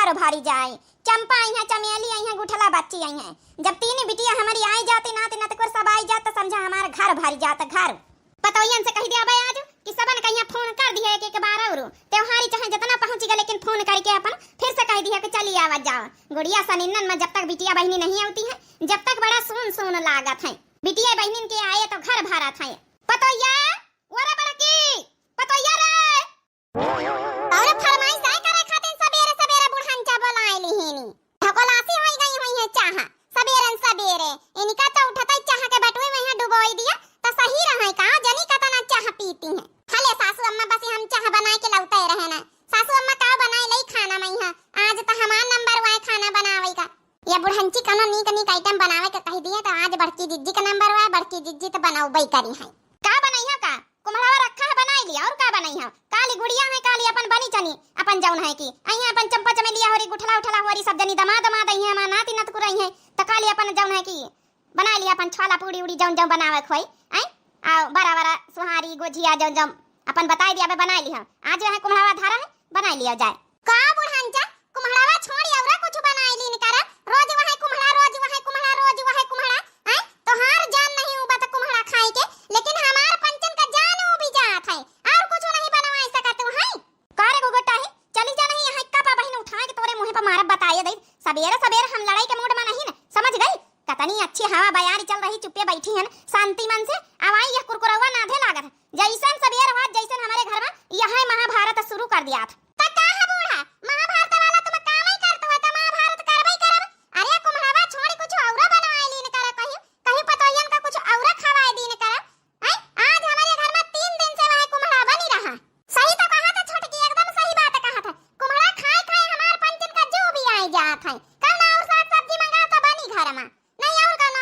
घर भारी जाए। चंपा आई है, चमेली आई है, गुठला बच्ची आई है। जब तीन बिटिया हमारी आई जाती नाते नाते को सब आई जात समझा हमारा घर भारी जाता। घर पतोयन से कह दिया भाई आज कि सबन कहिया फोन कर दिया एक बार और त्योहारी चाहे जितना पहुंच गए लेकिन फोन करके अपन फिर से कह दिया कि चलिए आवाज जाओ। गुड़िया सनिन्नन में जब तक बिटिया बहनी नहीं आती है जब तक बड़ा सुन सुन लागत है। बिटिया बहनिन के आए तो घर भरा था। पतोया ओरे बड़ा की पतोया रे और फरमाइश आए करे खातिर सवेरे सवेरे बुढ़ांचा बोलाए लिहिनी ढकोलासी होई गई होई है चाह सवेरन सवेरे इनका तो उठता चाह के बटुए में है डुबोई दिया तो सही रहे का जनी कता ना चाह पीती है। हले सासू अम्मा बस हम चाह बनाए के लौटे रहे ना। सासू अम्मा का बनाए लई खाना में है आज तो हमार नंबर वाए खाना बनावे का। ये बुढ़ंची कनो नीक नीक आइटम बनावे के कह दिया तो आज बड़की जिज्जी का नंबर वाए। बड़की जिज्जी तो बनाऊ बई करी है। का बनाई है का कुम्हड़ावा रखा है बनाई लिया और का बनाई है। काली गुड़िया है काली अपन बनी चनी अपन जौन है की अइया अपन चंपा चमेलिया होरी गुठला उठला होरी सब जनी दमा दमा दई है मा नाती नत कुरई है त काली अपन जौन है की बना लिया अपन छाला पूड़ी उड़ी जौन जौन बनावे खोई आई आ बड़ा बड़ा सुहारी गोजिया जौन जौन अपन बताई दिया बे बना लिया। आज है कुम्हड़ावा धारा है बना लिया जाए। का बुढ़ांचा कुम्हड़ावा छोड़ी और कुछ बनाई लीन करा रोज वहे कुम्हड़ा रोज वहे कुम्हड़ा रोज वहे कुम्हड़ा आई तो हार जान नहीं उबा त कुम्हड़ा खाए के लेकिन हमार पंचन का जान भी जात है और कुछ नहीं बनवा सकत है। कारे गोगटा है चली जा नहीं है का बहन उठा के तोरे मुंह पे मार बताए दे। सवेरे सवेरे हम लड़ाई के मूड में नहीं न समझ गई। कतनी अच्छी हवा बयारी चल रही चुप्पे बैठी है शांति मन से आवाई यह कुरकुरवा नाधे लागत जैसन सवेर हुआ जैसन हमारे घर में यह महाभारत शुरू कर दिया था। त का है बूढ़ा महाभारत वाला तुम काम ही करत हो त महाभारत करबई करब। अरे कुम्हड़ावा छोड़ी कुछ और बनाए लीन कर कहीं कहीं पतोयन का कुछ और खवाए दीन कर। आज हमारे घर में 3 दिन से वह कुम्हड़ा बनी रहा। सही तो कहा था छोटकी एकदम सही बात कहा था। कुम्हड़ा खाए खाए हमार पंचन का जो भी आई जात है कल और साग सब्जी मंगा तो बनी घर में नहीं और का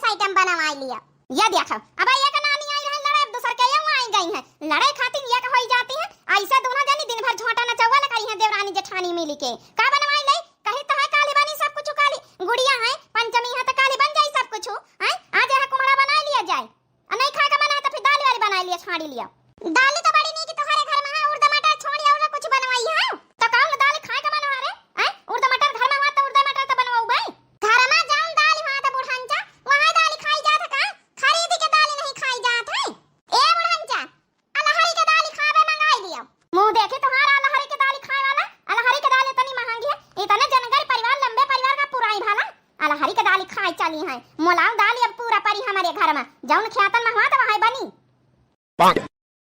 आइटम बनवा लिया। ये देखो अब ये का नानी आई है लड़ाई दूसर के यहां आई गई है लड़ाई खातिर ये का होई जाती है। ऐसे दोनों जनी दिन भर झोंटा नचवा लगाई है देवरानी जेठानी मिली के का बनवाई ले कहे तो है काली बनी सब कुछ काली गुड़िया है पंचमी है तो काली बन जाई सब कुछ है। आज है कुम्हड़ा बना लिया जाए और नहीं खाए का बना तो फिर दाल वाली बना लिया छाड़ी लिया। दाल तो बड़ी नहीं कि तुम्हारे घर में है उड़द मटर छोड़ी और कुछ बनवाई है तो कौन दाल खाए का बना रे है। उड़द मटर घर में हुआ तो उड़द मटर तो बनवाऊ भाई घर में जाऊं दाल हुआ तो बुढ़ांचा वहां दाल खाई जात का खरीद के दाल नहीं खाई जात है। ए बुढ़ांचा अलहरी के दाल खावे मंगाई लियो मुंह देखे तुम्हारा अलहरी के दाल खाए वाला। अलहरी के दाल इतनी महंगी है इतने जनगल परिवार लंबे परिवार का पुराई भाला अलहरी के दाल खाई चली है। मोलाव दाल अब पूरा परी हमारे घर में जौन ख्यातन में हुआ तो वहां बनी।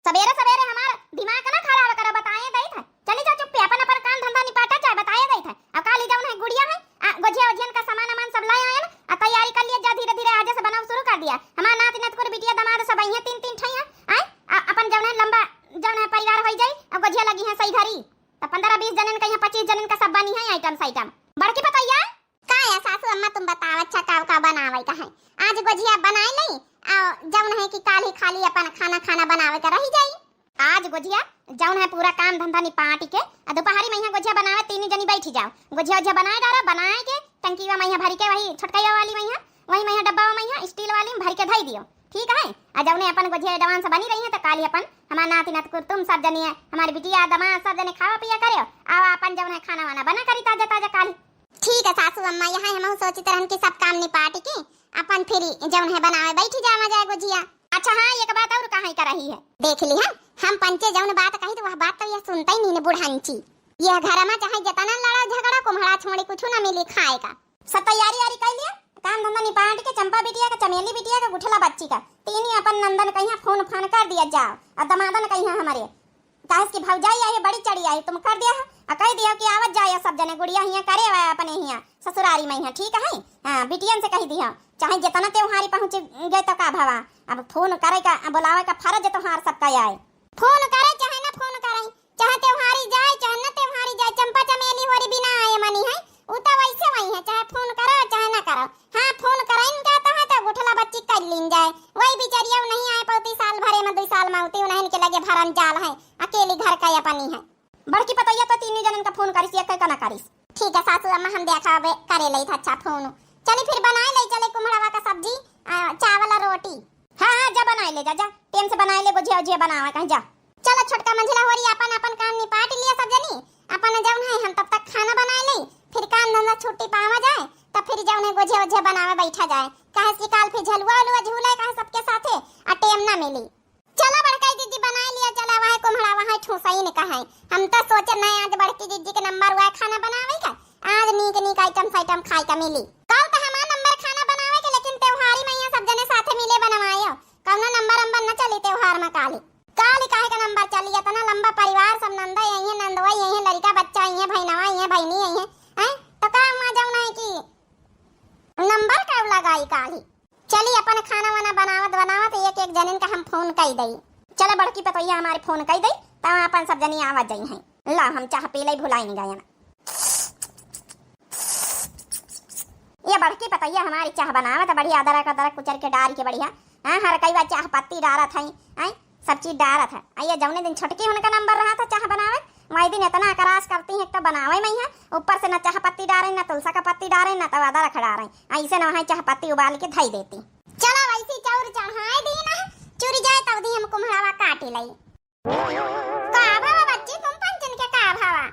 सवेरे सवेरे हमारा दिमाग ना खराब करो बताए दई था। चली जा चुप्पे अपन अपन काम धंधा निपाटा चाहे बताए दई था। अब काली जौन है गुड़िया है गोजिया ओजियन का सामान सब लाए आए ना तैयारी कर लिया जा धीरे धीरे आज से बनाव शुरू कर दिया। हमारा नाती नत को बिटिया दमाद सब आई है 3-3 ठैया आए अपन जौन है लंबा जौन है परिवार होई जाई। अब गोजिया लगी है सही घरी तो 15-20 जनन का 25 जनन का सब बनी है आइटम बड़की पतैया का है सासू अम्मा तुम बताओ अच्छा का बनावे का है। आज गोजिया बनाए नहीं जौन है कि काली खाली अपन खाना बनावे का रही जाई। आज गोजिया जौन है पूरा काम धंधा निपाट के दोपहरी में गोजिया बनावे 3 जनी बैठी जाओ गोजिया बनाए डारा बनाए के टंकी में भरी के वही छोटकैया वाली में वही में डब्बा में स्टील वाली में भर के धई दियो ठीक है। आ जौने अपन गोजिया एडवांस से बनी रही है तो काली अपन हमार नाती नत को तुम सब जनी है हमारी बिटिया दमाद सब जने खावा पिया करे और अपन जौन है खाना वाना बना करी ताजा ताजा काली। ठीक है सासू अम्मा यहाँ हम सोची तरह के सब काम निपाट के अपन फिर जौन है बनावे बैठी जावा जाए गोजिया। अच्छा हाँ एक बात और कहां कर रही है देख ली हम पंचे जौन बात कही तो वह बात तो ये सुनता ही नहीं बुढ़ांची। ये घर में चाहे जतना लड़ा झगड़ा कुम्हड़ा छोड़ी कुछ ना मिली खाए का सब तैयारी यारी कर लिया काम धंधा निपाट के चंपा बिटिया का चमेली बिटिया का गुठला बच्ची का 3 ही अपन नंदन कहीं फोन फान कर दिया जाओ और दमादन कहीं हमारे काहे की भौजाई आई बड़ी चढ़ी आई तुम कर दिया और कह दिया कि आवत जाए सब जने गुड़िया हिया करे अपने हिया ससुरारी में ठीक है। हां बिटियन से कह दिया चाहे जितना त्योहारी पहुंच गए तो का भावा अब फोन करे का बुलावे का फर्ज तोहार सबका आए। फोन करे चाहे ना फोन करे चाहे त्योहारी जाए चाहे ना त्योहारी जाए चंपा चमेली होरी बिना आए मनी है उ तो वैसे वही है चाहे फोन करो चाहे ना करो। हां फोन करें जाता है तो गुठला बच्ची कर लीन जाए वही बिचारिया नहीं आए पौती साल भरे में 2 साल में उती नहीं के लगे भरन जाल है अकेली घर का अपनी है। बड़की पतैया तो 3 जनन का फोन करिस एक का ना करिस। ठीक है सासू अम्मा हम देखावे करे लई था अच्छा फोन चली फिर बनाए ले चले कुम्हड़ावा का सब्जी चावल और रोटी। हां जा बनाए ले जा टेम से बनाए ले गोजिया ओजिया बनावा कहीं जा। चलो छोटका मंझला होरी अपन अपन काम निपाट लिया सब जनी अपन जौन है हम तब तक खाना बनाए ले धंधा छुट्टी पावा जाए तो फिर जौने गोझे ओझे बनावे बैठा जाए, काहे कि काल फिर झलुआ उलुआ झूले काहे सबके साथे आ टेम ना मिली। चला बड़काई दीदी बना लिया, चला वहां कुम्हड़ा वहां ठोसई ने कहा हम तो सोचे नहीं आज बड़की दीदी के नंबर हुआ खाना बनावे का, आज नीक नीक आइटम साइटम खाए का मिली। कल तो हमारा नंबर खाना बनावे के, लेकिन त्योहारी में यहाँ सब जने साथे मिले बनवायो, कौनो नंबर न चली त्योहार में काली काली काहे का नंबर चली, इतना लंबा परिवार सब नंदा यही है, नंदवा यही है, लड़का बच्चा यही है, भैनवा यही है, बहनी यही है, तो का वहां जाऊं नहीं कि नंबर कब लगाई काली। चली अपन खाना वाना बनावत बनावत एक एक जनिन का हम फोन कई दई। चला बड़की पतोइया हमारे फोन कई दई तब अपन सब जनी आवाज जाई हैं। ला हम चाह पीले भुलाई नहीं गए। ये बड़की पतोइया हमारी चाह बनावत बढ़िया, अदरक कुचर के डाल के बढ़िया, हर कई बार चाह पत्ती डालत है, सब चीज डालत है। आइए जौने दिन छुटकी उनका नंबर रहा था चाह बनावे, वही दिन इतना करास करती है, तो बनावे में है ऊपर से न चाह पत्ती डाले न तुलसा का पत्ती डाले न तब अदरक डाले, ऐसे न वहाँ चाह पत्ती उबाल के धई देती। चलो वैसी चाउर चढ़ाए दी ना, चुरी जाए तब दी हम कुम्हड़ावा काटी लई। का भावा बच्ची तुम पंचन के का भावा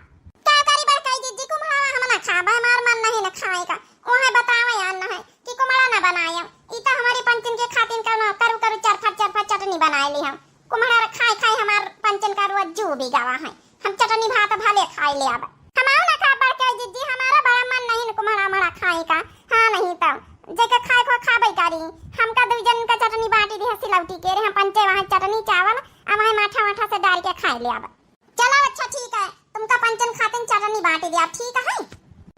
का करी बड़काई दीदी कुम्हड़ावा हम ना खाबा, हमार मन नहीं न खाए का, ओहे बतावे या न है कि कुम्हड़ा ना बनाया, ई तो हमारी पंचन के खातिन करू चरफट चटनी बनाए ली हम। कुम्हड़ा खाए खाए हमार पंचन का रोज जू भी गावा है, हम चटनी भात भले खाए ले आब। हमारा ना खा बड़काई दीदी, हमारा बड़ा मन नहीं न कुम्हड़ा मड़ा खाए का। हां नहीं तो जेके खाए को खाबे करी, हमका दू जन का चटनी बाटी दी हसी लौटी के रे, हम पंचे वहां चटनी चावल अब वहां माठा माठा से डाल के खाए ले आब। चलो अच्छा ठीक है, तुमका पंचन खातिन चटनी बाटी दी अब ठीक है।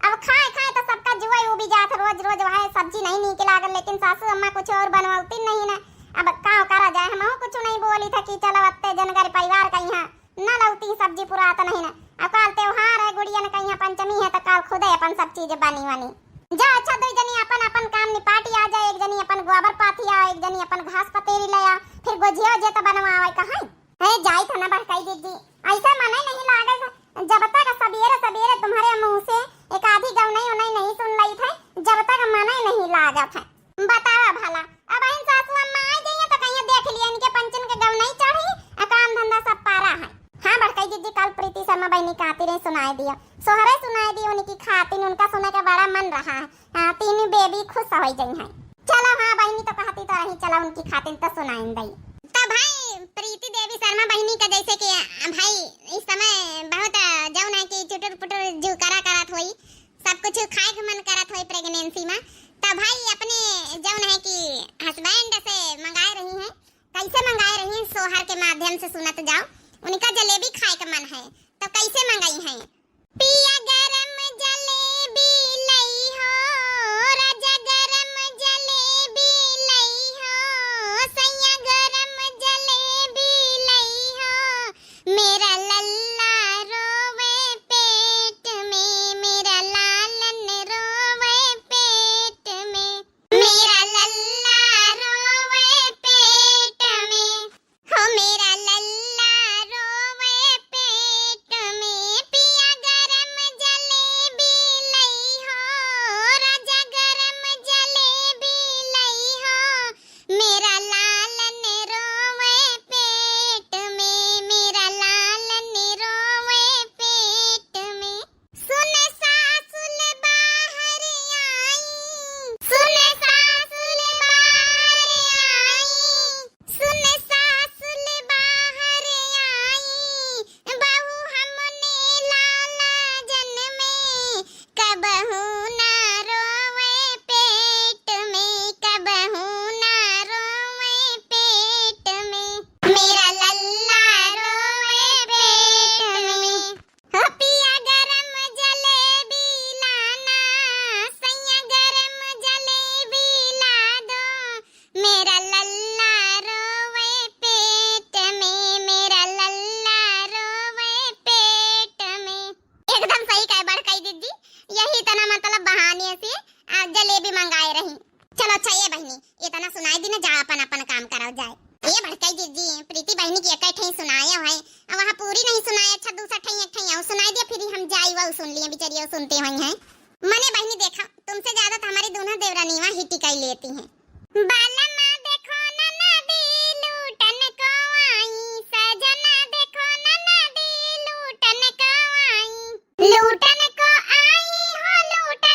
अब खाए खाए तो सबका जुआ वो भी जात, रोज रोज वहां सब्जी नहीं नीक लागल, लेकिन सासू अम्मा कुछ और बनवाती नहीं ना। अब का करा जाए, हम कुछ नहीं बोली था कि चलो अत्ते जनगर परिवार का यहाँ न लौती सब्जी पुरात नहीं ना। अब काल त्योहार है, गुड़िया ने कहीं पंचमी है तो काल खुदे अपन सब चीज बनी वनी जा। अच्छा दो जनी अपन अपन काम निपाटी आ जाए, एक जनी अपन गोबर पाथी आ, एक जनी अपन घास पतेरी ले आ, फिर गोझिया जे तो बनवावे कहां है जाई था ना बड़काई दीदी। ऐसा मने नहीं लागल जब तक सबेरे सबेरे तुम्हारे मुंह से एक आधी गवनई नहीं सुन लई थे, जब तक मने नहीं लागत है। बतावा भला अब इन सासू अम्मा आ गई तो कहीं देख लिया इनके पंचन के गवनई चढ़ी, काम धंधा सब पारा है। हां बड़काई दीदी कल प्रीति शर्मा बहनी काती रे सुनाई दिया, सोहरे सुनाई दी उनकी खातिन, उनका सुने का बड़ा मन रहा है, तीन बेबी खुश हो गई हैं। चलो हां बहनी तो कहती तो रही, चलो उनकी खातिन तो सुनाई दई। तो भाई प्रीति देवी शर्मा बहनी का जैसे कि भाई इस समय बहुत जौन है कि चुटुर पुटुर जो करत होई, सब कुछ खाए के मन करत होई प्रेगनेंसी में, तो भाई अपने जौन है कि हस्बैंड से मंगाए रही हैं। कैसे मंगाए रही हैं, सोहर के माध्यम से सुनत जाओ। उनका जलेबी खाए का मन है तो कैसे मंगाई हैं। पिया गरम जलेबी लई हो, राजा गरम जलेबी लई हो, सैया गरम जलेबी लई हो, मेरा लल्ला रोवे पेट में, मेरा लालन रोवे पेट में, मेरा लल्ला रोवे पेट में, हो मेरा लल्ला रोवे पेट में, पिया गरम जलेबी लई हो, राजा गरम जलेबी लई हो, मेरा लालन रोवे पेट में, मेरा लालन रोवे पेट में। सुन सासुल बाहर आई, सुन सासुल बाहर आई, सुन सासुल बाहर आई, बहू हमने लाला जन्मे, कबहू ना रोवे पेट में, कबहू ना रोवे पेट में, मेरा लल्ला रोवे पेट में। हो पिया गरम जलेबी लाना, सैया गरम जलेबी ला दो, मेरा लल्ला रोवे पेट में, मेरा लल्ला रोवे पेट में। एकदम सही कहे बड़काई दीदी, यही तना मतलब बहाने से आज जलेबी मंगाए रही। चलो अच्छा ये बहनी इतना सुनाई दी ना, जा अपन अपन काम करो जाए। ये बड़काई दीदी प्रीति बहनी की एक ठई सुनाया है, वहां पूरी नहीं सुनाया, अच्छा दूसरा ठई एक ठई और सुनाई दिया, फिर हम जाई वो सुन लिए बेचारी सुनते हुई हैं। मने बहनी देखा तुमसे ज्यादा तो हमारी दोनों देवरानीवा हिटी कई लेती हैं। बालमा देखो ना नदी लूटन को आई, सजना देखो ना नदी लूटन को आई, लूटन को आई हो लूटन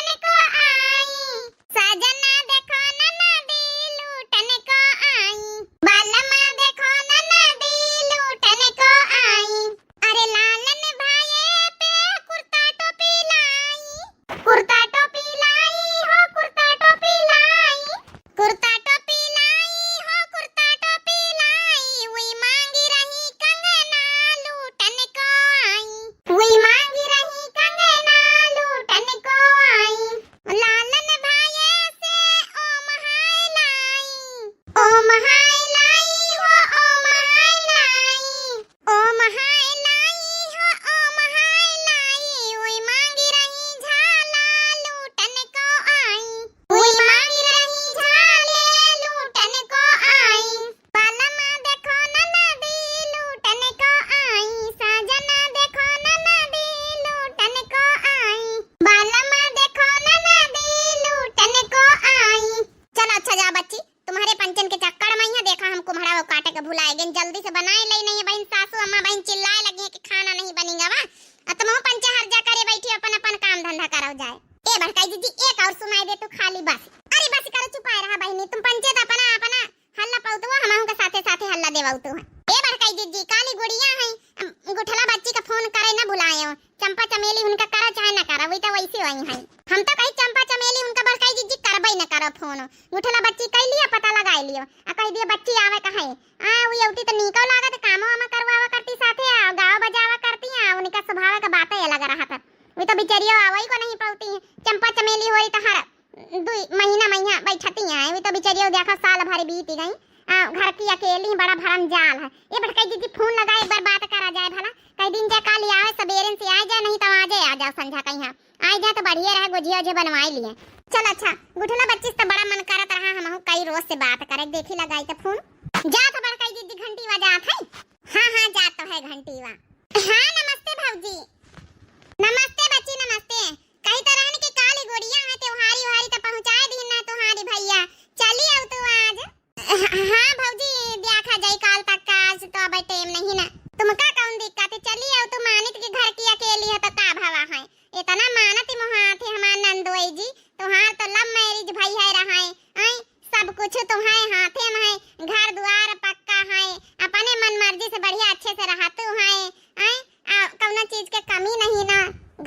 नहीं बनेगा वा। तुम पंचा हर जा करे बैठी अपन अपन काम धंधा करो जाए। ए बड़काई दीदी एक और सुनाई दे तू खाली बस। अरे बस करो चुपाए रहा बहनी तुम पंचे तो अपना अपना हल्ला पाउतो हमहु के साथे साथे हल्ला देवाउतो है। ए बड़काई दीदी काली गुड़िया है गुठला बच्ची का फोन करे ना भुलायो। चंपा चमेली उनका करा चाहे ना करा वही तो वैसे वही है। हम तो कही चंपा चमेली उनका बड़काई दीदी करबई ना करो फोन। गुठला बच्ची कह लिया पता लगाई लियो आ कह दिया बच्ची आवे कहे आ वो औटी तो निको लागत काम वामा करवावा करती साथे आ गाव बजावा करती है उनका स्वभाव का बात है अलग रहा था। वो तो बेचारिया आवई को नहीं पाती है। चंपा चमेली होई तो हर 2 महीना बैठती है। वो तो बेचारिया देखा साल भर बीत गई घर की अकेली बड़ा भरम जाल है। ये बड़काई दीदी फोन लगा एक बार बात करा जाए भला कई दिन जा काल आवे सबेरे से आ जाए नहीं तो आज आ जाओ संझा कहीं आ जाए तो बढ़िया रहे गुजिया जो बनवाई लिए। चल अच्छा गुठला बच्ची से बड़ा मन करत रहा हम कई रोज से बात करे देखी लगाई तो फोन जा तो बड़काई दीदी घंटी बजात है। हां जा तो है घंटी वा। हां नमस्ते भौजी। नमस्ते बच्ची नमस्ते। कही तो रहन की काली गोड़िया है त्योहारी वारी तो पहुंचाए दी ना तुम्हारी भैया चली आओ तू आज। हां भौजी देखा जाई काल तक आज तो अब टाइम नहीं ना तुमका कौन दिक्कत है चली आओ तू मानित के घर की अकेली है तो का भावा है इतना मानत मोहात है हमार नंदोई जी तुम्हार तो लव मैरिज भाई है रहा है सब कुछ तुम्हारे हाथे में है घर द्वार पक्का है अपने मन मर्जी से बढ़िया अच्छे से रहते है कौनो चीज के कमी नहीं ना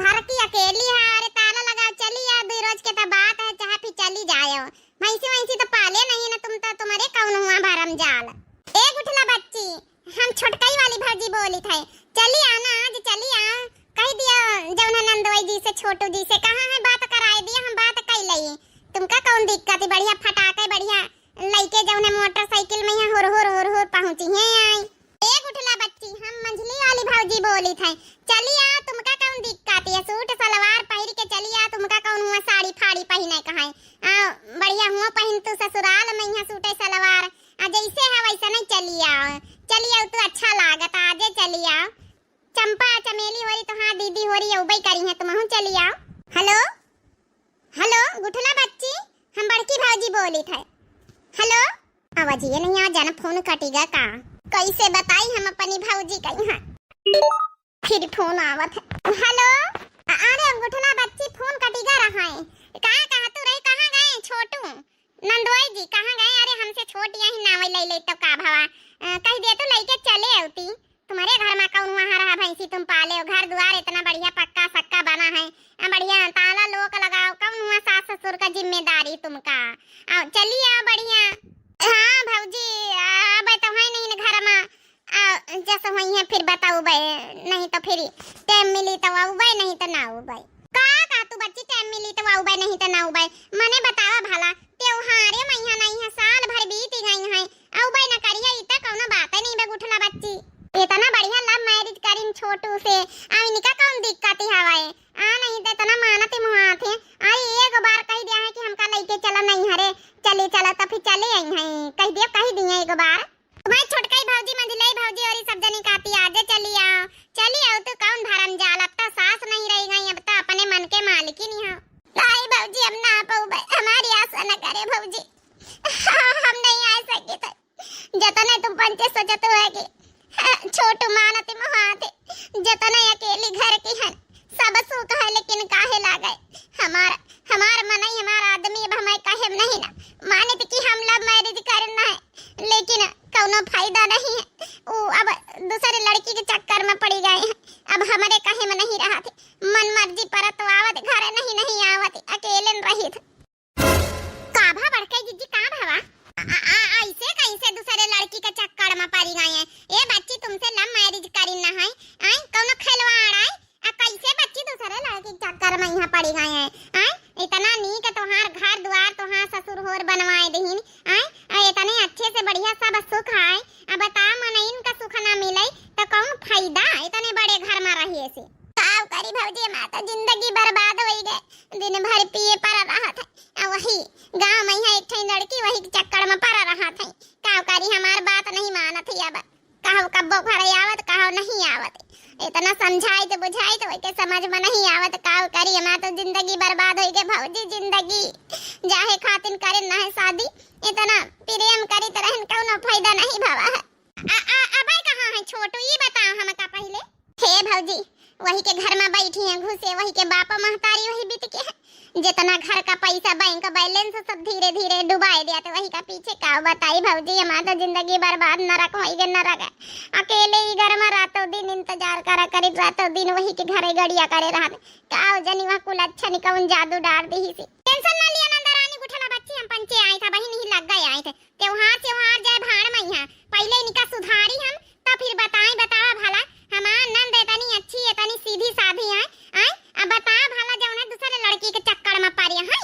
घर की अकेली है। अरे ताला लगाओ चली आ 2 रोज के तो बात है चाहे फिर चली जाओ भैंसी तो पाले नहीं ना तुम तो तुम्हारे कौन हुआ भरम जाल। ए गुठला बच्ची हम छोटकई वाली भाजी बोली थे चली आना आज चली आ कह दिया जौन नंदोई जी से छोटू जी से कहां है बात कराए दिया हम बात कई लई तुमका कौन दिक्कत है बढ़िया फटाके बढ़िया लइके जौन मोटरसाइकिल में हुर हुर पहुंची है आई। ए गुठला बच्ची हम मंझली वाली भाजी बोली थे चली आ तुमका कौन दिक्कत है सूट सलवार पहन के चली आ तुमका कौन हुआ साड़ी फाड़ी पहने कहां बढ़िया हुआ पहन तू ससुराल में यहां सूट सलवार जैसे है वैसा नहीं चली आओ तू अच्छा लागत आजे चली आओ। चंपा चमेली होरी तो हां दीदी होरी उबई करी है तुम चली आओ। हेलो गुठला बच्ची हम बड़की भाजी बोली थे। हेलो आवाज ये नहीं आ जाना फोन कटेगा का कैसे बताई हम अपनी भाजी कहीं हां फिर फोन आवत है। हेलो अरे गुठला बच्ची फोन कटेगा रहा है कहां तू रही कहां गए छोटू नंदोई जी कहां गए। अरे हमसे छोट यही नाव ले तो का भावा कह दे तो लेके चले आती तुम्हारे घर में कौन वहां रहा भैंसी तुम पाले हो घर द्वार इतना बढ़िया पक्का सक्का बना है बढ़िया ताला लोक लगाओ कौन हुआ सास ससुर का जिम्मेदारी तुमका आओ चलिए आओ बढ़िया। हां भौजी अब तो है नहीं घर में जैसे हुई है फिर बताओ बे नहीं तो फिर टाइम मिली तो आओ बे नहीं तो ना आओ बे का तू बच्ची टाइम मिली तो आओ बे नहीं तो ना आओ बे मने बतावा भला त्योहारे महीना नहीं है साल भर बीत गई है आओ बे ना करिए इतना कौनो बात नहीं बे गुठला बच्ची इतना बढ़िया लव मैरिज करीन छोटू से आ इनका कौन दिक्कत है हवाए नहीं तो इतना मानते मुहात है। अरे एक बार कह दिया है कि हमका लेके चला नहीं हरे चले चला तो फिर चले आई हैं कह दिया एक बार तुम्हारी छोटकाई भौजी मंझलाई भौजी और सब जनी कहती आजे चली आओ तो कौन भरम जाल अब तो सास नहीं रह गई अब तो अपने मन के मालिक ही नहीं हो। नहीं भौजी हम ना पाऊ हमारी आशा न करे भौजी हम नहीं आ सके तो जतने तुम पंचे सोचत हो कि छोटू मानते महाते जतने अकेली घर की है सब सुख है लेकिन काहे लागे हमार मन ही हमार आदमी अब हमें काहे नहीं ना माने कि हम लव मैरिज करना है लेकिन कौनो फायदा नहीं है वो अब दूसरे लड़की के चक्कर में पड़ी गए हैं अब हमारे काहे में नहीं रहा थे मन मर्जी पर तो आवत घर नहीं आवत अकेले रही थे काभा बड़काई दीदी का भावा ऐसे कैसे दूसरे लड़की के चक्कर में पड़ी गए हैं। ये बच्ची तुमसे लव मैरिज करी ना है कौनो खिलवाड़ है कैसे बच्ची दूसरे लड़की के चक्कर में यहाँ पड़ी गए हैं इतना नीक तोहार घर द्वार तोहार ससुर होर बनवाए दहीन इतने अच्छे से बढ़िया सब सुख है अब बता मन इनका सुख ना मिले तो कौन फायदा इतने बड़े घर में रहिए से काव करी भौजी माता जिंदगी बर्बाद हो गई दिन भर पिए पर रहा था वही गांव में है एक लड़की वही चक्कर में पड़ रहा था काव करी हमार बात नहीं मानत है अब कहो कब्बो खड़े आवत कहो नहीं आवत इतना समझाई तो बुझाई तो के समझ में नहीं आवत काव करी हमार तो जिंदगी बर्बाद हो गई भौजी जिंदगी जाहे खातिन करे ना है शादी इतना प्रेम करी तो रहन कोनो फायदा नहीं भावा है। अबे कहां है छोटू ये बताओ हमका पहले हे भौजी वही के घर में बैठी हैं घुसे वही के बापा महतारी वही बीत के है जितना घर का पैसा बैंक बैलेंस सब धीरे धीरे डुबाए दिया तो वही का पीछे का बताई भौजी हमारा जिंदगी बर्बाद नरक होई गे नरक अकेले ही घर में रातों दिन इंतजार करा करे रातों दिन वही के घरे गड़िया करे रहत काओ जनी वहां कुल अच्छा निकवन जादू डाल दी सी टेंशन ना लिया नंदा रानी गुठला बच्ची हम पंचे आए था वही नहीं लग गए आए थे त्योहार जाए भाड़ में यहाँ पहले इनका सुधारी हम तो फिर बताएं बतावा भला हमार नंद इतनी अच्छी इतनी सीधी साधी है आई अब बता भला जौन है दूसरे लड़की के चक्कर में पारिया है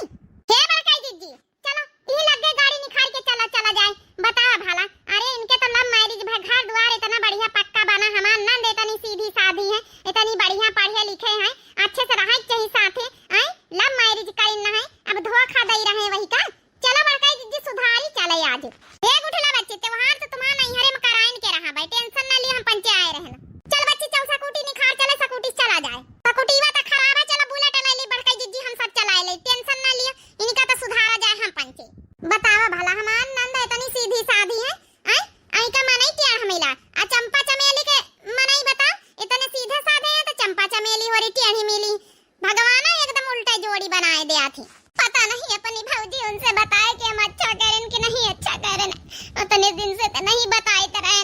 हे बड़काई जीजी चलो ई लग गए गाड़ी निकाल के चला जाए बतावा भला अरे इनके तो लव मैरिज भाई घर द्वार इतना बढ़िया पक्का बना हमार नंद इतनी सीधी साधी है इतनी बढ़िया पढ़े लिखे हैं अच्छे से रहे चाहिए साथे आई लव मैरिज करना है अब धोखा दे रहे वही का चलो बड़काई जीजी सुधारी चले आज हे गुठला बच्चे त्योहार तो तुम्हारा नहीं हरे में कराइन के रहा भाई टेंशन ना लिए हम पंचे आए रहना चल बच्ची चल सकुटी निखार चले सकुटी चला जाए सकुटीवा तो खराब है चलो बुलेट ले ली बड़काई जीजी हम सब चलाए ले टेंशन ना लिए इनका तो सुधारा जाए हम पंचे बतावा भला हमार नंद इतनी सीधी साधी है आई आई का मनाई क्या हमेला आ चंपा चमेली के मनाई बता इतने सीधे साधे हैं तो चंपा चमेली हो रही टेढ़ी मिली भगवान एकदम उल्टा जोड़ी बनाए दिया थी पता नहीं अपनी भौजी उनसे बताए कि हम अच्छा करें कि नहीं अच्छा करें उतने दिन से तो नहीं बताए तरह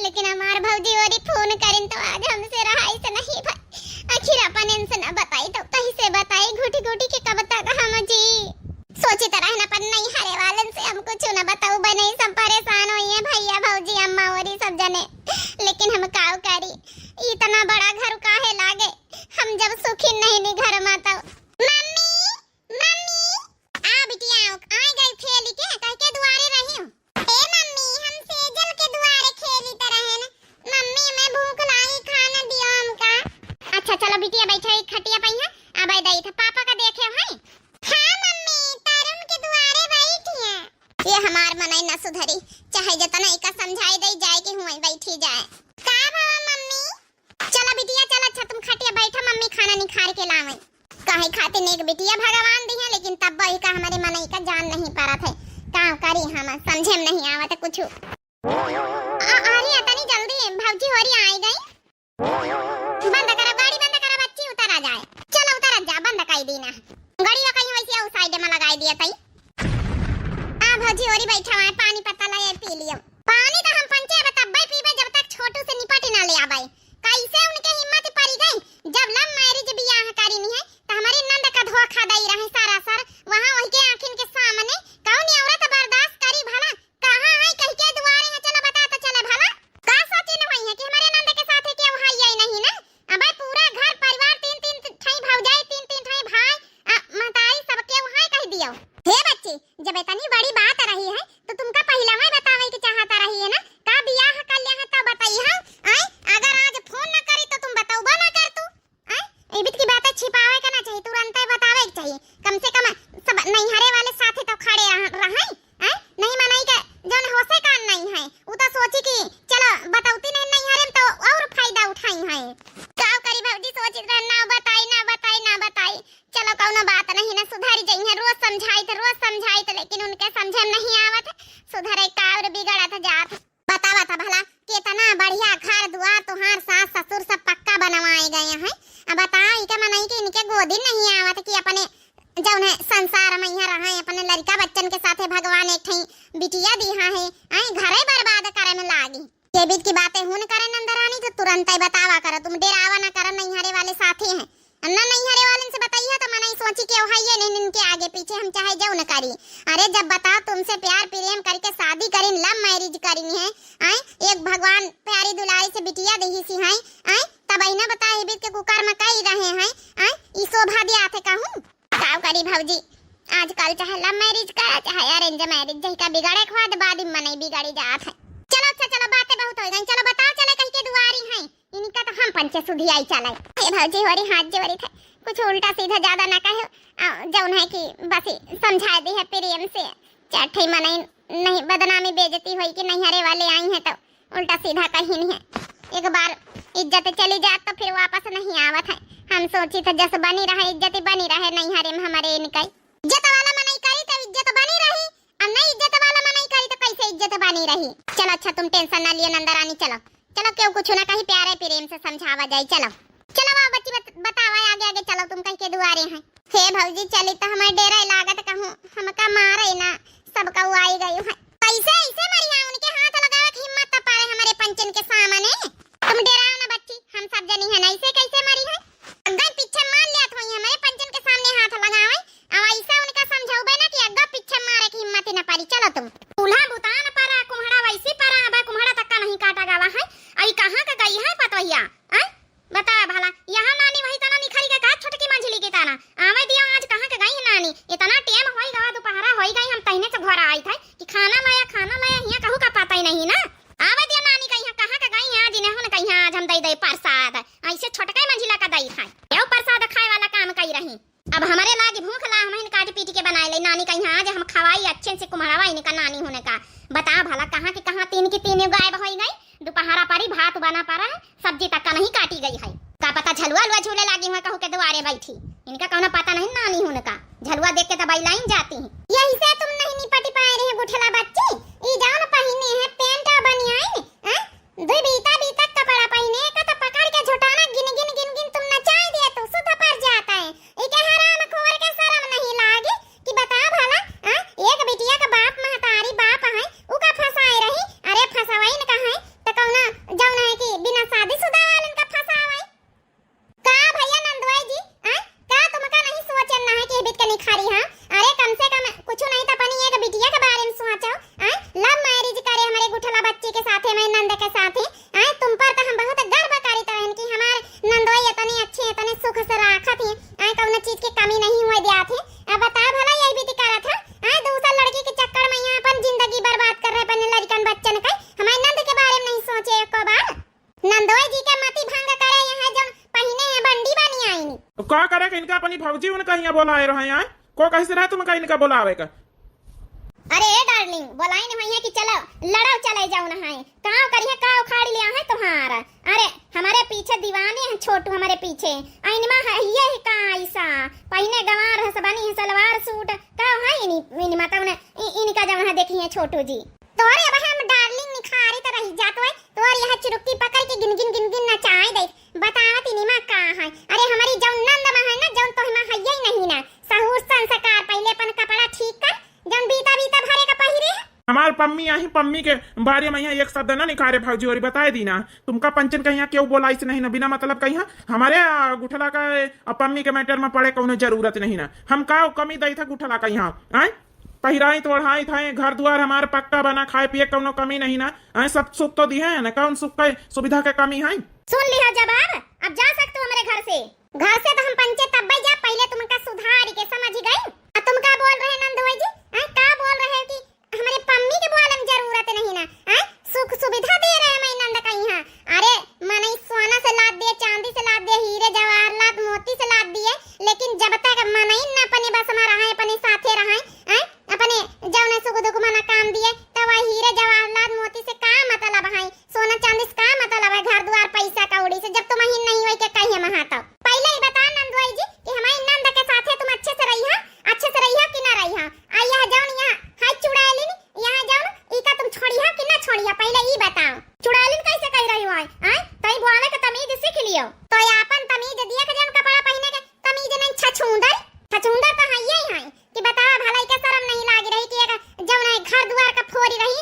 लेकिन हमार भौजी और फोन करें तो आज हमसे रहा ऐसे नहीं भाई आखिर अपन इनसे न बताई तो कहीं से बताई घुटी घुटी के कब तक हम जी सोची तरह न पर नहीं हरे वालन से हम कुछ न बताऊ बने सब परेशान हुई है भैया भौजी अम्मा और सब जने लेकिन हम काव करी इतना बड़ा घर काहे लागे हम जब सुखी नहीं नी घर में तो मम्मी मम्मी आ बिटिया आ गई खेली के कह के दुआरे रही हूं ए मम्मी हम सेजल के दुआरे खेली तरह है ना मम्मी मैं भूख लाई खाना दियो हमका अच्छा चलो बिटिया बैठो एक खटिया पे है अब दई था पापा का देखे है हां मम्मी तारुन के दुआरे बैठी है ये हमार मनई न सुधरी चाहे जितना एका समझाई दई जाए कि हुई बैठी जाए का भावा मम्मी चलो बिटिया चल अच्छा तुम खटिया बैठो मम्मी खाना निखार के लावे काहे खाते नेक बिटिया भगवान दी है लेकिन तब वही का हमारे मनई का जान नहीं पारा थे का करी हम समझे में नहीं आवत कुछ अरे इतनी जल्दी भौजी होरी आई गई बंद करा गाड़ी बंद करा बच्ची उतर आ जाए चलो उतर जा बंद कर दी ना गाड़ी कहीं वैसे उस साइड में लगा दिया तई आ भौजी होरी बैठा है पानी पत्ता ले पी लियो पानी तो हम पंचे तब पीबे जब तक छोटू से निपट ना ले आवे कैसे उनके हिम्मत पड़ी गई जब लव मैरिज बियाह करी नहीं है तो हमारी नंद का धोखा दई रहे सारा सर वहां वही के आंखिन के सामने कौन औरत बर्दाश्त करी भला कहां है कह के दुआरे है चलो बता तो चले भला का सोचे न होई है कि हमारे नंद के साथ के वहां आई नहीं ना अब पूरा घर परिवार तीन ठाई भौजाई तीन ठाई भाई महतारी सबके वहां कह दियो हे बच्चे जब इतनी बड़ी बात रही है तो तुमका पहला में बतावे के चाहता रही है ना का बियाह कर ले है तब बताई है आई अगर आज फोन न करी तो तुम बताओ ना कर तू आई ए बीत की बातें छिपावे का ना चाहिए तुरंत ही बतावे के चाहिए कम से कम सब नहीं हरे वाले साथे तो खड़े रहे हैं नहीं मनाई के जन होसे का नहीं है उ तो सोची कि चलो बताउती नहीं हरे तो और फायदा उठाई है का करी भौजी सोची ना बताई चलो कौनो बात नहीं ना सुधारी जाई है रोज समझाई तो लेकिन उनके समझे नहीं आवत सुधरे का और बिगड़त जात बतावा था भला कितना बढ़िया घर दुआर तुहार सास ससुर सब पक्का बनवाए गए हैं अब बता इके मनई के इनके गोदी नहीं आवत कि अपने जौन है संसार में यहाँ रहा है अपने लड़का बच्चन के साथे भगवान एक ठई बिटिया दिया है आई घरे बर्बाद करे में लागी ये बीत की बातें हुन करे नंदरानी तो तुरंत ही बतावा करो तुम डेरावा ना करो नहीं हरे वाले साथी हैं अन्ना नहीं हरे वाले से बताइए तो मनई सोची के है ये नहीं इनके आगे पीछे हम चाहे जाओ न करी अरे जब बताओ तुमसे प्यार प्रेम करके शादी करी लव मैरिज करनी है आई एक भगवान प्यारी दुलारी से बिटिया दही सी है आई तब ना बता हे बीत के कुकर में कई रहे हैं आई ई शोभा दिया थे कहूं काव करी भौजी आजकल चाहे लव मैरिज करा चाहे अरेंज मैरिज जही का बिगाड़े के बाद बाद मनई बिगाड़ी जात है चलो अच्छा चलो बातें बहुत हो गई चलो बताओ चले कहीं के दुआरी हैं इनका तो हम पंचे सुधी आई चले ए भौजी होरी हाथ जोड़ी थे कुछ उल्टा सीधा ज्यादा ना कहे जौन है कि बस समझा दी है प्रेम से चाठे मनई नहीं बदनामी बेइज्जती हुई कि नहीं हरे वाले आई हैं तो उल्टा सीधा कहीं नहीं है एक बार इज्जत चली जात तो फिर वापस नहीं आवत है हम सोची तो जस बनी रहे इज्जत बनी रहे नहीं हरे में हमारे इनका इज्जत वाला मनई करी तो इज्जत बनी रही और नहीं इज्जत वाला मनई करी तो कैसे इज्जत बनी रही चलो अच्छा तुम टेंशन ना लिए नंदरानी चलो चलो क्यों कुछ ना कहीं प्यारे प्रेम से समझावा जाए। चलो चलो वाह बच्ची बतावा आगे आगे चलो तुम कहीं के दुआरे हैं। हे भौजी चली तो हमारे डेरा लागत कहूं हमका मारे ना सबका वो आई गई है। कैसे ऐसे मरिया उनके हाथ लगावे की हिम्मत त पारे हमारे पंचन के सामने। तुम डराओ ना बच्ची हम सब जनी है ऐसे कैसे मरी है। अग्गा पीछे मार लिया तो हमारे पंचन के सामने हाथ लगावे अब ऐसा उनका समझाओबे ना कि अग्गा पीछे मारे की हिम्मत ही ना पारी। चलो तुम उल्हा बुतान पारा कुम्हड़ा वैसे पारा अब कुम्हड़ा तक का नहीं काटा गावा है। आई कहां का गई है पतवैया बता भला यहाँ नानी वही तना निखरी का छोटकी मंझली के ताना आवे दिया आज कहां के गई है नानी। इतना टाइम होई गवा दोपहरा होई गई हम तहने से घर आई थे कि खाना लाया हिया कहू का पता ही नहीं ना। आवे दिया नानी कहीं कहां के गई है आज इन्हें न कहीं आज हम दई प्रसाद ऐसे छोटका मंझिला का दई खाए यो प्रसाद खाए वाला काम कई रही। अब हमारे लागे भूख ला हम काट पीट के बनाए ले नानी कहीं आज हम खवाई अच्छे से कुम्हड़ावा इनका नानी होने का। बता भला कहां के कहां तीन की तीन गायब होई गई। दोपहरा पारी भात बना पारा है सब्जी तक का नहीं काटी गई है। का पता झलुआ लुआ झूले लागी हुआ कहू के दुआरे बैठी इनका कौन पता नहीं नानी होने का। झलुआ देख के तो बैलाइन जाती है। यही से तुम नहीं निपट पाए रहे गुठला बच्ची ई जाओ न पहने है पैंट बनियाइन दो बीता बीता कपड़ा पहने का तो पकड़ के झुटाना गिन गिन तुम नचाए दिया तो सुध पर जाता है। ई के हराम खोर के शर्म नहीं लागे कि बता भला एक बिटिया का बाप महतारी बाप है उ का फसाए रही। अरे फसावाई न कहां त कौना जौन है कि बिना शादीशुदा वालन का फसावाई का भैया नंदवाई जी का तुमका नहीं सोचन ना है कि बिट के निखारी हां। अरे कम से कम कुछ नहीं तो अपनी एक बिटिया के बारे में सोचो लव मैरिज करे हमारे गुठला बच्ची के साथे में नंद के साथे तुम पर तो हम बहुत गर्व करी तरह की हमारे नंदवाई इतनी अच्छे इतने सुख से राखत है कौन चीज की कमी नहीं हुए दिया थे। अब बता भला यही भी करा था दूसरा लड़की के चक्कर में यहाँ अपन जिंदगी बर्बाद कर रहे अपने लड़कन बच्चन का हमारे नंद के बारे में नहीं सोचे एक बार। नंदोई जी के मति भंग करे यहाँ जब पहिने है बंडी बनी आई का करे के इनका अपनी भौजी उन कहीं बोलाए रहे हैं को कैसे रहे तुम कहीं इनका बोलावे का। अरे डार्लिंग बोलाई नहीं भैया कि चलो लड़ाओ चले जाओ ना है कहां करिए का उखाड़ लिया है तुम्हारा। अरे हमारे पीछे दीवाने हैं छोटू हमारे पीछे आइनमा है ये का ऐसा पहिने गंवार है सबनी है सलवार सूट का है इनी माता ने इनका जब है देखी है छोटू जी तोरे अब हम डार्लिंग निखारी त रही जात है तोर यह चुरुक्की पकड़ के गिन गिन नचाए दे बतावत इनिमा का है। अरे हमारी जौन नंद में है ना जौन तो हम है ही नहीं ना सहूर संस्कार पहले अपन कपड़ा ठीक कर जौन बीता भरे का पहिरे हमार पम्मी आई पम्मी के बारे में यहाँ एक शब्द ना निकारे भौजी और बताए दी ना तुमका पंचन कहीं क्यों बोला इस नहीं ना बिना मतलब कहीं हमारे गुठला का पम्मी के मैटर में पड़े कोनो जरूरत नहीं ना हम का कमी दई था गुठला का यहाँ पहिराई तोड़ाई था घर द्वार हमारे पक्का बना खाए पिए कोनो कमी नहीं ना सब सुख तो दी है ना कौन सुख के सुविधा के कमी है। सुन लिया जवाब अब जा सकते हो हमारे घर से तो हम पंचे तब जा पहले तुमका सुधार के समझ गई। तुम का बोल रहे नंदोई जी का बोल रहे कि हमारे पम्मी के बोले में जरूरत नहीं ना सुख सुविधा दे रहे मैं नंद का यहाँ। अरे मने सोना से लाद दिए चांदी से लाद दिए हीरे जवाहरात मोती से लाद दिए लेकिन जब तक मने न अपने बस में रहे अपने साथे रहे अपने जौने सुख दुख मना काम दिए तो वह हीरे जवाहरात मोती से का मतलब है सोना चांदी से का मतलब है घर द्वार पैसा कौड़ी से जब तुम ही नहीं होई के कहिए महाता। पहले ही बता नंदवाई जी कि हमारी नंद के साथे तुम अच्छे से रही कि ना रही आ यह जौन यहाँ हाथ चुड़ैलिन यहाँ जौन इका तुम छोड़िया कि ना छोड़िया पहले ही बताओ। चुड़ैलिन कैसे कह रही हो तई बोले के तमीज सीख लियो तो अपन तमीज दिए के जौन कपड़ा पहने के तमीज नहीं छछूंदर तो है यही है कि बतावा भलाई के शर्म नहीं लागी रही कि एक जौन घर द्वार का फोड़ी रही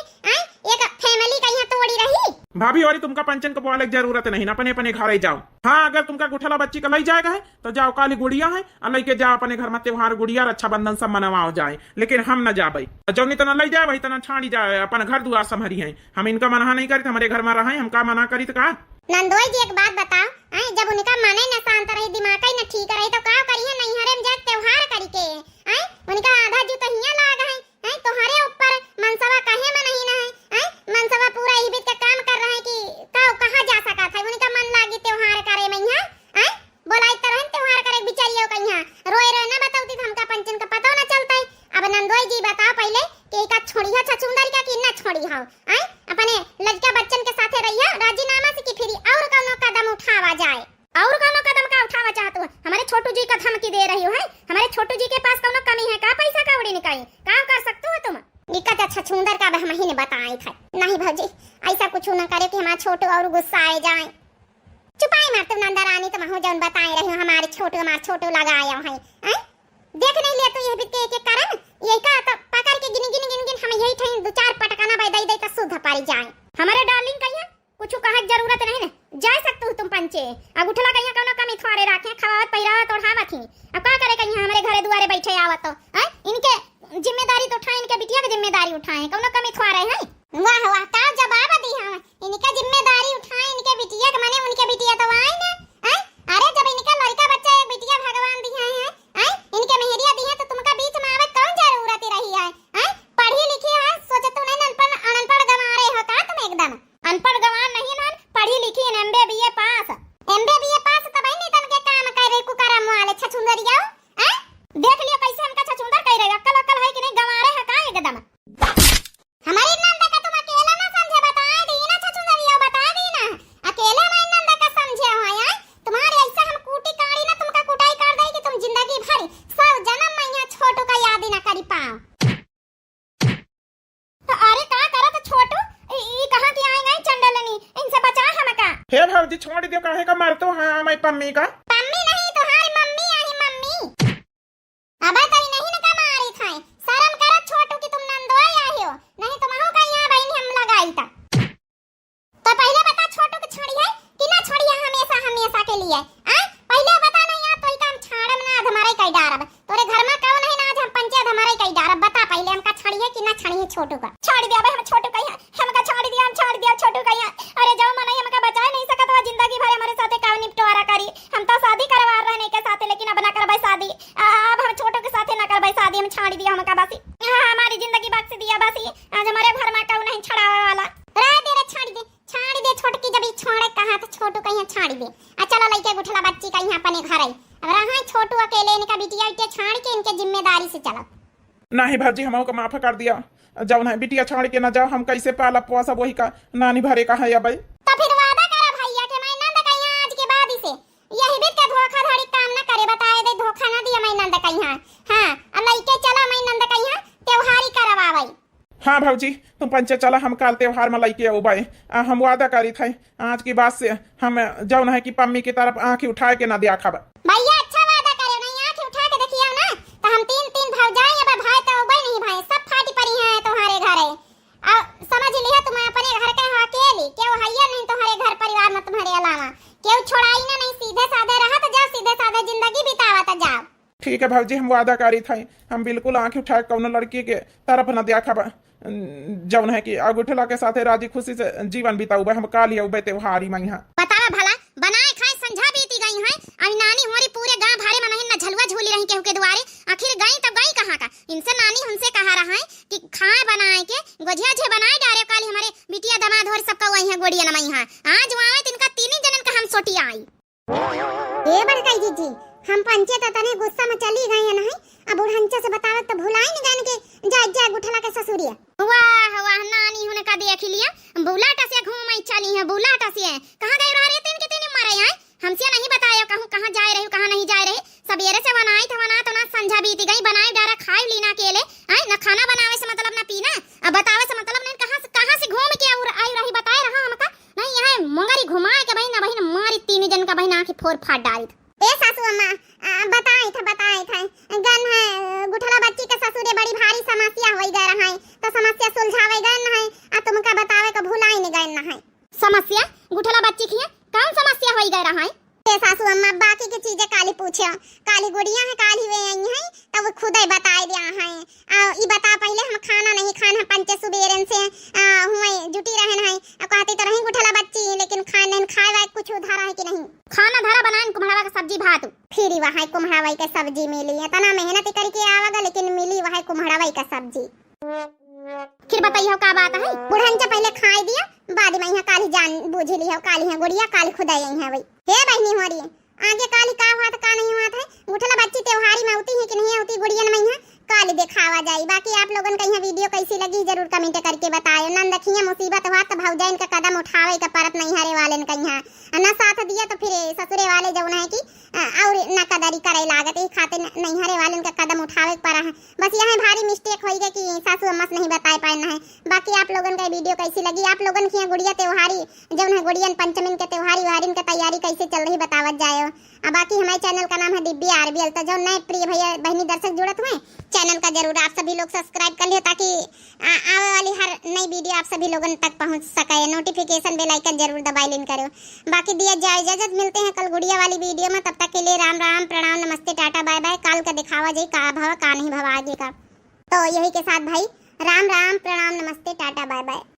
एक फैमिली का यहाँ तोड़ी रही। भाभी और तुमका पंचन को बोले की जरूरत नहीं ना अपने अपने घर जाओ। हाँ अगर तुमका गुठला बच्ची का लई जाएगा है तो जाओ काली गुड़िया है और लई के जाओ अपने घर में त्योहार गुड़िया रक्षाबंधन सब मनवाओ जाए लेकिन हम न जाए जौनी तना लई जाए वही तना छाड़ी जाए अपन घर द्वार संभरी है हम इनका मना नहीं करी हमारे घर में रहे हम का मना करी तो का। नंदोई जी एक बात बताओ जब उनका मन ही न शांत रही दिमाग ही न ठीक रही तो का करिए नहीं हरे में जाके त्योहार करी के उनका आधा जूता हिया लाग है तोहरे ऊपर मनसवा कहे में नहीं है मनसवा पूरा ही बीत का काम कर रहे कि कहां जा सका था उनका मन लागी त्योहार करे में यहाँ बोलाई तरह त्योहार करे बिचारियों का यहाँ रोए रोए ना बताऊती हमका पंचन का पता न चलता है। अब नंदोई जी बताओ पहले कि का छोड़ी है छछुंदर का कि ना छोड़ी हो अपने लड़का बच्चन के साथे रहिया राजीनामा से कि फिर और कोनो कदम उठावा जाए और कोनो कदम का उठावा चाहते हो हमारे छोटू जी का धमकी दे रही हो है हमारे छोटू जी के पास कोनो कमी है का पैसा कौड़ी निकाई का कर सकते हो तुम। निकट अच्छा छुंदर का बह महीने बताई था। नहीं भौजी ऐसा कुछ न करे कि हमारा छोटू और गुस्सा आ जाए। चुपाई मार तुम नंदा रानी, तुम हो जौन बताए रही हो हमारे छोटू लगाया है। देख नहीं लिया तो ये भी के कारण ये का तो पकड़ के गिन हम यही ठन दो चार पटकाना बाय दई तो शुद्ध पारी जाए। हमारे डार्लिंग कहिया कुछ कहा जरूरत नहीं ना जा सकते हो तुम पंचे। अब उठला कहिया कोनो कमी थोड़े राखे खवावत पहिरावत ओढ़ावत ही। अब का करे कहिया हमारे घरे दुआरे बैठे आवत तो इनके जिम्मेदारी तो उठाए, इनके बिटिया की जिम्मेदारी उठाए, कोनो कमी थोड़े है। वाह वाह का जवाब दी हम। इनका जिम्मेदारी उठाए, इनके बिटिया के माने उनके बिटिया तो आई ना। अरे जब इनका लड़का बच्चा एक बिटिया भगवान दिए हैं, इनके मेहरिया दी है तो तुमका बीच में आवे कौन जरूरत रही है? पढ़ी लिखी है सोचे तो नहीं अनपढ़ गंवारे हो का तुम? एकदम अनपढ़ गंवार नहीं ना, पढ़ी लिखी है एमबीए बीए पास तब नहीं तन के काम करे कुकरम वाले छछुंदरिया। देख लियो कैसे हमका छछुंदर कह रहे, अक्ल है कि नहीं गंवारे है का एकदम। हमारी नंदा का तुम अकेला ना समझे, बता दी ना छछुंदरिया, बता दी ना अकेले हमारी नंदा का समझे हो यार। तुम्हारे ऐसा हम कूटी काड़ी ना तुमका कुटाई कर दे कि तुम जिंदगी भर सब जन्म में यहाँ छोटू का याद ही ना करी पाओ। अरे का करा तो छोटू ई कहां की आई गई चंडलनी, इनसे बचा हमका। हे भौजी छोड़ दियो, काहे का मारतो हां मैं पम्मी का। पम्मी नहीं तुम्हारी मम्मी आई मम्मी। अब तई नहीं ना का मारी थाई, शर्म करो छोटू की तुम नंदोई आई हो, नहीं तुम हो का यहां बहन हम लगाई था। तो पहले बता छोटू की छोड़ी है कि ना छोड़ी है हमेशा के लिए? पहले बता नहीं यार तोई काम छाड़म ना हमारे कई डारब तोरे घर में कौन है ना आज हम पंचायत हमारे कई डारब। बता पहले हमका छड़ी है कि ना छड़ी है छोटू का? छोड़ दिया भाई हम छोटू कहिया, हमका छोड़ दिया, हम छोड़ दिया छोटू कहिया। अरे जाओ मनाई हमका बचा नहीं सकत, वो जिंदगी भर हमारे साथे का निपटवारा करी। हम तो शादी करवा रहने के साथे लेकिन अब ना करबै शादी। अब हम छोटू के साथे ना करबै शादी, हम छाड़ दिया हमका बसी। हमारी जिंदगी बख्श दिया बसी, आज हमारे घर में कौन नहीं छड़ावे वाला। रह दे रे छाड़ दे छोटकी, जब छोड़े कहां तो छोटू कहिया छाड़ दे। चलो लइके गुठला बच्ची कहिया अपने घर आई। अब रहा छोटू अकेले, इनका बिटिया इटे छाड़ के इनके जिम्मेदारी से चलो। नहीं भौजी हमको को माफ कर दिया, जाओ ना बिटिया छोड़ के ना जाओ, हम कैसे पाला पोसा वही का नानी भरे का है या भाई। तो फिर वादा करा भैया के मैं नंद कहिया आज के बाद से यही भी के धोखाधड़ी काम ना करे, बताए दे धोखा ना दिया मैं नंद कहिया। हां अब लइके चलो मैं नंद कहिया त्योहारी करवावई। हाँ भौजी तुम पंचे चला, हम काल त्योहार में लइके उबाई। हम वादा करी थे आज की बात से हम जाओ ना है कि पम्मी की तरफ आंखें उठाए के ना दिया खबर। भैया अच्छा वादा करे नहीं, आंखें उठा के देखियो ना तो हम तीन भौजाई अब भाई तो उबाई नहीं भाई सब फाटी पड़ी हैं तुम्हारे घरे। अब समझ लिया तुम अपने घर के हो अकेली, क्यों हैया नहीं तुम्हारे घर परिवार में तुम्हारे अलावा क्यों छोड़ाई ना नहीं, सीधे साधे रहा तो जाओ, सीधे साधे जिंदगी बितावा तो जाओ। ठीक है भौजी हम वादा करी थे, हम बिल्कुल आंखें उठाए कौन लड़की के तरफ न दिया खबर। जौन है कि अगुठला के साथे राजी खुशी से जीवन बिताऊ हम काली उबे त्योहारी में यहाँ बतावा भला बनाए खाए संझा बीती गई है। अब नानी होरी पूरे गांव भारे में नहीं ना झलुआ झूली रही केहू के द्वारे, आखिर गई तब गई कहां का? इनसे नानी हमसे कहा रहा है कि खाए बनाए के गोजिया झे बनाए डारे काली हमारे बिटिया दामाद होर सबका वही है गोड़िया न यहाँ आज वहां तिनका तीन जनन का हम सोटी आई। ए बड़काई दीदी हम पंचायत तने गुस्सा में चली गई है नहीं, अब बुढ़ंचा से बतावत तो भुलाई नहीं जान के जा गुठला के ससुरिया। वाह वाह नानी होने का देख लिया, बुलाटा से घूमई चली है, बुलाटा से कहां गई रह रही तीन के तीन मरे हैं, हमसे नहीं बताया कहूं कहां जा रहे हो कहां नहीं जा रहे। सबेरे से बनाई था बना तो ना संझा बीती गई, बनाई डारा खाई लीना अकेले ना खाना बनावे से मतलब ना पीना, अब बतावे से मतलब नहीं कहां से घूम के आई रही बताए रहा हमका नहीं। यहाँ मंगरी घुमाए के बहन बहन मारी तीन जन का बहन आंखें फोड़ फाड़ डाली। ए सासू अम्मा बताई था गन है गुठला बच्ची के ससुरे बड़ी भारी समस्या होई गए रहा है तो समस्या सुलझावे गए है आ तुमका बतावे का भुलाई नहीं गए ना है। समस्या गुठला बच्ची की है कौन समस्या होई गए रहा है? ए सासू अम्मा बाकी की चीजें काली पूछे, काली गुड़िया है काली वे आई है तब खुद ही बताई दिया है। ई बता पहले हम खाना नहीं खाना पंचे सुबेरन से हुए जुटी रहन है कहती तो रही गुठला बच्ची लेकिन खाए नहीं खाए कुछ उधारा है कि नहीं? खाना धारा बनाए कुम्हाड़ा का सब्जी भात फिर वहां कुम्हाड़ा का सब्जी मिली है तना मेहनत करके आवागा लेकिन मिली वहां कुम्हाड़ा का सब्जी। फिर बताइए का बात है? बुढ़ंचा पहले खाई दिया बाद में यहाँ काली जान बूझ ली है काली है गुड़िया काली खुदा यही है भाई। हे बहनी हो रही है आगे काली का हुआ का नहीं हुआ था, गुठला बच्ची त्योहारी में होती है कि नहीं होती गुड़िया में यहाँ काली दिखावा जाए। बाकी आप लोगन का यहाँ वीडियो कैसी लगी जरूर कमेंट करके बताएं। नंद देखिए मुसीबत हुआ तो भौजाइन का कदम उठावे का परत नहीं हरे वाले का यहाँ न साथ दिया तो फिर ससुरे वाले जौन है कि और न कदरी करे लागत यही खातिर नैहरे वाले उनका कदम उठावे पड़ा है। बस यहाँ भारी मिस्टेक हो गई कि सासू अम्मा से नहीं बता पाना है। बाकी आप लोगन का वीडियो कैसी लगी, आप लोगन की गुड़िया त्योहारी जो है गुड़ियन पंचमी के त्योहारी वारिन का तैयारी कैसे चल रही बतावत जाए। बाकी हमारे चैनल का नाम है दिव्य आरबीएल। तो जो नए प्रिय भैया बहनी दर्शक जुड़त हुए चैनल का जरूर आप सभी लोग सब्सक्राइब कर लियो ताकि आने वाली हर नई वीडियो आप सभी लोगों तक पहुंच सके। नोटिफिकेशन बेल आइकन जरूर दबाई लेन करो। बाकी दिया जाए इजाजत, मिलते हैं कल गुड़िया वाली वीडियो में। तब तक के लिए राम राम प्रणाम नमस्ते टाटा बाय बाय। काल का दिखावा जाए का भव का नहीं भव आगे का। तो यही के साथ भाई राम राम प्रणाम नमस्ते टाटा बाय बाय।